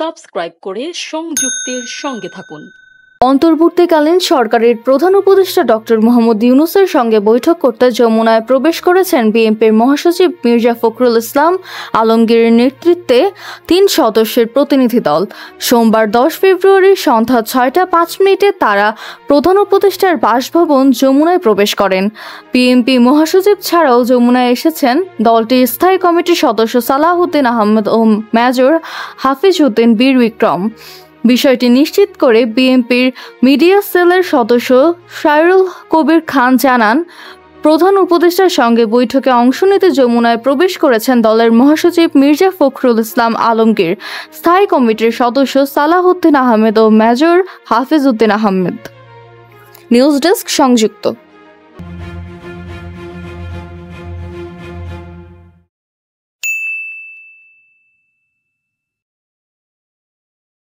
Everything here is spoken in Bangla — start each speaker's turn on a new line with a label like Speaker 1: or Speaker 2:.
Speaker 1: সাবস্ক্রাইব করে সংযুক্তের সঙ্গে থাকুন।
Speaker 2: অন্তর্বর্তীকালীন সরকারের প্রধান উপদেষ্টা ডক্টর মোহাম্মদ ইউনূসের সঙ্গে বৈঠক করতে যমুনায় প্রবেশ করেছেন বিএনপির মহাসচিব মির্জা ফখরুল ইসলাম আলমগীরের নেতৃত্বে 3 সদস্যের প্রতিনিধি দল। সোমবার 10 ফেব্রুয়ারি সন্ধ্যা 6টা 5 মিনিটে তারা প্রধান উপদেষ্টার বাসভবন যমুনায় প্রবেশ করেন। বিএনপি মহাসচিব ছাড়াও যমুনায় এসেছেন দলটির স্থায়ী কমিটির সদস্য সালাহউদ্দিন আহমেদ ও মেজর হাফিজ উদ্দিন বীর বিক্রম। বিষয়টি নিশ্চিত করে বিএনপির মিডিয়া সেলের সদস্য শায়রুল কবির খান জানান, প্রধান উপদেষ্টার সঙ্গে বৈঠকে অংশ নিতে যমুনায় প্রবেশ করেছেন দলের মহাসচিব মির্জা ফখরুল ইসলাম আলমগীর, স্থায়ী কমিটির সদস্য সালাহউদ্দিন আহমেদ ও major Hafiz Uddin Ahmed. News desk সংযুক্ত।